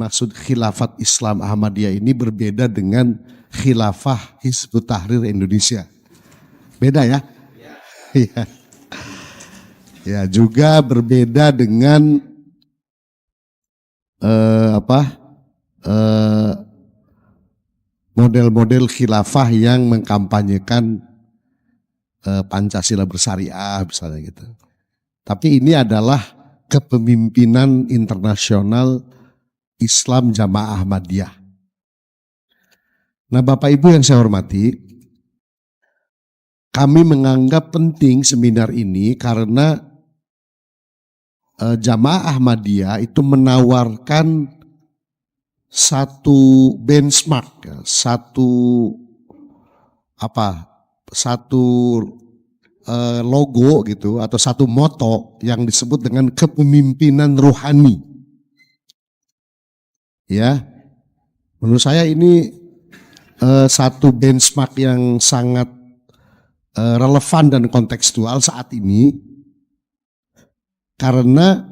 dimaksud khilafat Islam Ahmadiyah ini berbeda dengan khilafah Hizbut Tahrir Indonesia. Beda ya? Iya. Ya, juga berbeda dengan model-model khilafah yang mengkampanyekan Pancasila bersyariah misalnya gitu. Tapi ini adalah kepemimpinan internasional Islam Jamaah Ahmadiyah. Nah, Bapak Ibu yang saya hormati, kami menganggap penting seminar ini karena Jamaah Ahmadiyah itu menawarkan satu benchmark, satu logo gitu atau satu moto yang disebut dengan kepemimpinan rohani. Ya, menurut saya ini satu benchmark yang sangat relevan dan kontekstual saat ini, karena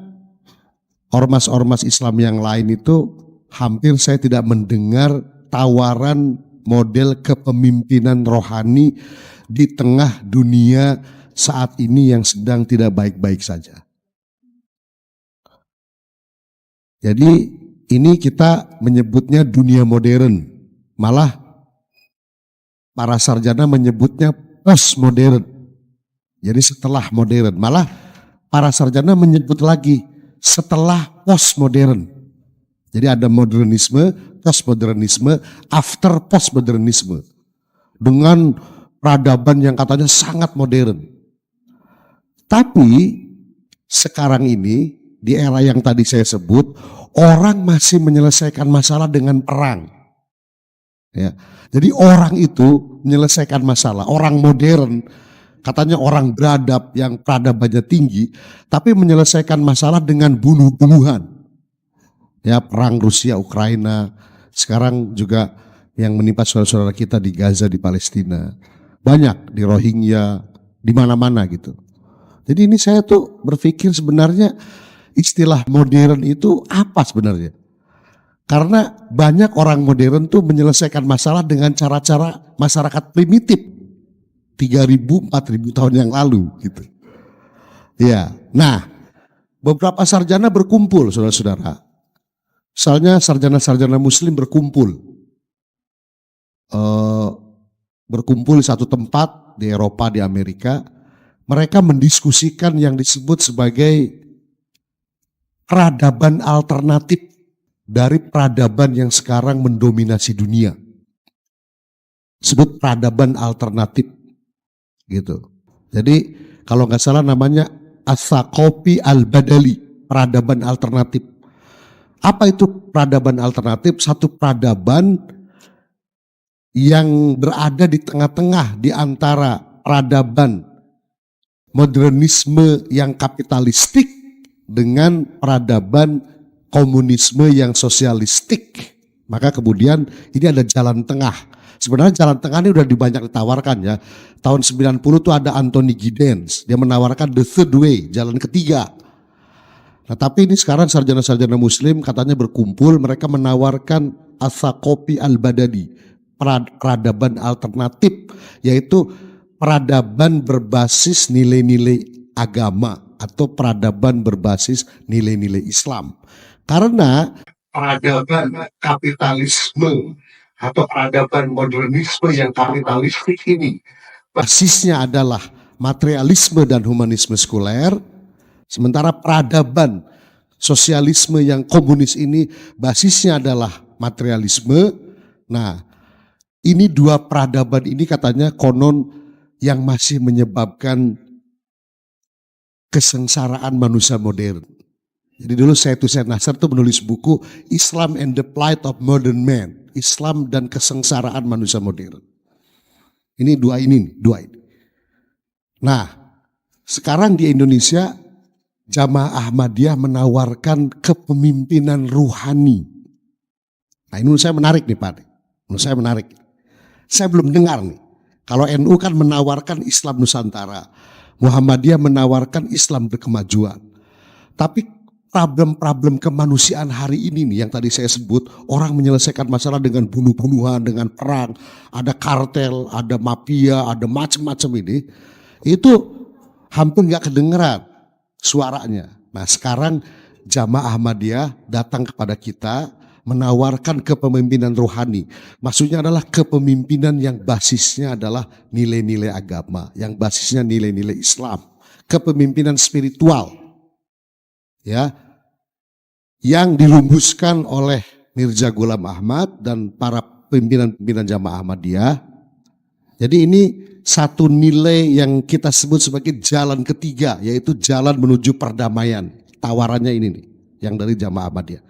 ormas-ormas Islam yang lain itu hampir saya tidak mendengar tawaran model kepemimpinan rohani di tengah dunia saat ini yang sedang tidak baik-baik saja. Jadi ini kita menyebutnya dunia modern, malah para sarjana menyebutnya postmodern. Jadi setelah modern, malah para sarjana menyebut lagi setelah postmodern. Jadi ada modernisme, postmodernisme, after postmodernisme. Dengan peradaban yang katanya sangat modern. Tapi sekarang ini di era yang tadi saya sebut, orang masih menyelesaikan masalah dengan perang. Ya. Jadi orang itu menyelesaikan masalah, orang modern, katanya orang beradab yang peradabannya tinggi, tapi menyelesaikan masalah dengan bunuh-bunuhan. Ya, perang Rusia, Ukraina, sekarang juga yang menimpa saudara-saudara kita di Gaza, di Palestina. Banyak, di Rohingya, di mana-mana gitu. Jadi ini saya tuh berpikir sebenarnya istilah modern itu apa sebenarnya? Karena banyak orang modern tuh menyelesaikan masalah dengan cara-cara masyarakat primitif 3.000, 4.000 tahun yang lalu gitu. Ya, nah beberapa sarjana berkumpul saudara-saudara. Misalnya sarjana-sarjana muslim berkumpul di satu tempat di Eropa, di Amerika. Mereka mendiskusikan yang disebut sebagai peradaban alternatif dari peradaban yang sekarang mendominasi dunia. Sebut peradaban alternatif gitu. Jadi kalau nggak salah namanya As-Saqafi Al-Badali, peradaban alternatif. Apa itu peradaban alternatif? Satu peradaban yang berada di tengah-tengah di antara peradaban modernisme yang kapitalistik dengan peradaban komunisme yang sosialistik. Maka kemudian ini ada jalan tengah. Sebenarnya jalan tengah ini udah banyak ditawarkan ya. Tahun 90 tuh ada Anthony Giddens, dia menawarkan the third way, jalan ketiga. Nah tapi ini sekarang sarjana-sarjana muslim katanya berkumpul, mereka menawarkan As-Saqafi Al-Badali, peradaban alternatif, yaitu peradaban berbasis nilai-nilai agama atau peradaban berbasis nilai-nilai Islam. Karena peradaban kapitalisme atau peradaban modernisme yang kapitalistik ini basisnya adalah materialisme dan humanisme sekuler. Sementara peradaban sosialisme yang komunis ini basisnya adalah materialisme. Nah, ini dua peradaban ini katanya konon yang masih menyebabkan kesengsaraan manusia modern. Jadi dulu Syed Hussein Nasr tuh menulis buku Islam and the Plight of Modern Man. Islam dan kesengsaraan manusia modern. Ini dua ini. Nah, sekarang di Indonesia Jamaah Ahmadiyah menawarkan kepemimpinan ruhani. Nah ini menurut saya menarik nih Pak. Menurut saya menarik. Saya belum dengar nih. Kalau NU kan menawarkan Islam Nusantara. Muhammadiyah menawarkan Islam berkemajuan. Tapi problem-problem kemanusiaan hari ini nih yang tadi saya sebut, orang menyelesaikan masalah dengan bunuh-bunuhan, dengan perang, ada kartel, ada mafia, ada macam-macam ini, itu hampir nggak kedengeran suaranya. Nah sekarang Jamaah Ahmadiyah datang kepada kita menawarkan kepemimpinan rohani. Maksudnya adalah kepemimpinan yang basisnya adalah nilai-nilai agama, yang basisnya nilai-nilai Islam, kepemimpinan spiritual, ya, yang dirumuskan oleh Mirza Ghulam Ahmad dan para pimpinan-pimpinan Jamaah Ahmadiyah. Jadi ini satu nilai yang kita sebut sebagai jalan ketiga, yaitu jalan menuju perdamaian. Tawarannya ini nih, yang dari Jamaah Ahmadiyah.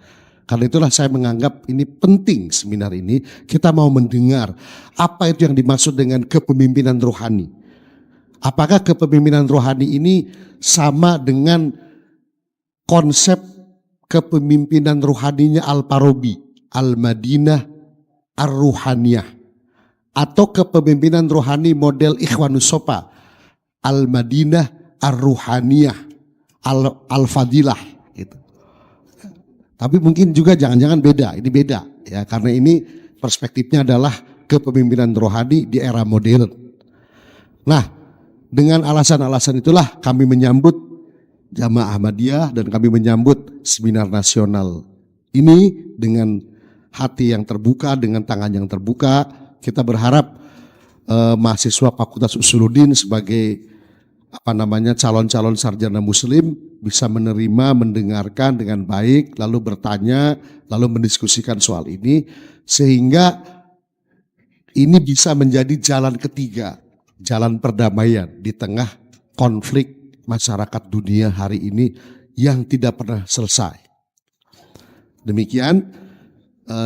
Karena itulah saya menganggap ini penting seminar ini, kita mau mendengar apa itu yang dimaksud dengan kepemimpinan rohani. Apakah kepemimpinan rohani ini sama dengan konsep kepemimpinan rohaninya Al-Farabi, Al-Madinah Ar-Ruhaniyah, atau kepemimpinan rohani model Ikhwanus Sofa, Al-Madinah Ar-Ruhaniyah, Al-Fadilah gitu. Tapi mungkin juga jangan-jangan beda, ini beda ya, karena ini perspektifnya adalah kepemimpinan rohani di era modern. Nah, dengan alasan-alasan itulah kami menyambut Jamaah Ahmadiyah dan kami menyambut seminar nasional ini dengan hati yang terbuka, dengan tangan yang terbuka. Kita berharap mahasiswa Fakultas Usuluddin sebagai calon-calon sarjana muslim bisa menerima, mendengarkan dengan baik, lalu bertanya, lalu mendiskusikan soal ini, sehingga ini bisa menjadi jalan ketiga, jalan perdamaian di tengah konflik masyarakat dunia hari ini yang tidak pernah selesai. Demikian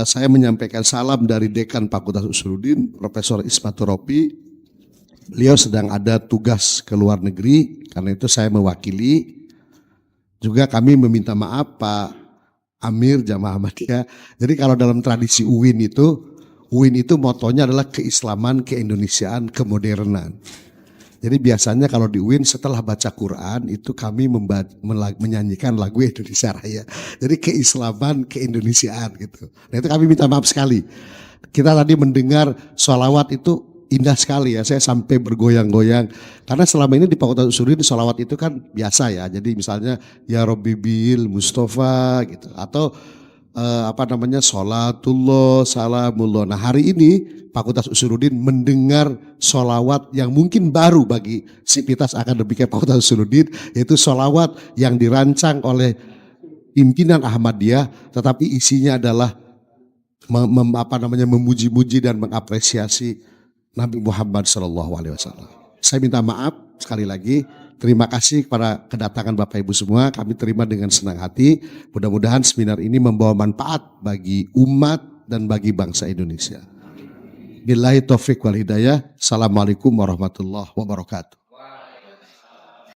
saya menyampaikan salam dari Dekan Fakultas Usuluddin, Profesor Ismatur Ropi. Beliau sedang ada tugas ke luar negeri, karena itu saya mewakili. Juga kami meminta maaf Pak Amir Jamaah Ahmadiyah. Jadi kalau dalam tradisi UIN itu motonya adalah keislaman, keindonesiaan, kemodernan. Jadi biasanya kalau di UIN setelah baca Quran itu kami menyanyikan lagu Indonesia Raya. Jadi keislaman, keindonesiaan gitu. Nah itu kami minta maaf sekali. Kita tadi mendengar sholawat itu indah sekali ya, saya sampai bergoyang-goyang. Karena selama ini di Fakultas Usuluddin sholawat itu kan biasa ya. Jadi misalnya ya Robbi bil Mustafa gitu, atau sholatullah salamullah. Nah hari ini Fakultas Usuluddin mendengar sholawat yang mungkin baru bagi sivitas akademika Fakultas Usuluddin, yaitu sholawat yang dirancang oleh pimpinan Ahmadiyah, tetapi isinya adalah memuji-muji dan mengapresiasi Nabi Muhammad SAW. Saya minta maaf sekali lagi. Terima kasih kepada kedatangan Bapak Ibu semua. Kami terima dengan senang hati. Mudah-mudahan seminar ini membawa manfaat bagi umat dan bagi bangsa Indonesia. Billahi taufiq wal hidayah. Assalamualaikum warahmatullahi wabarakatuh.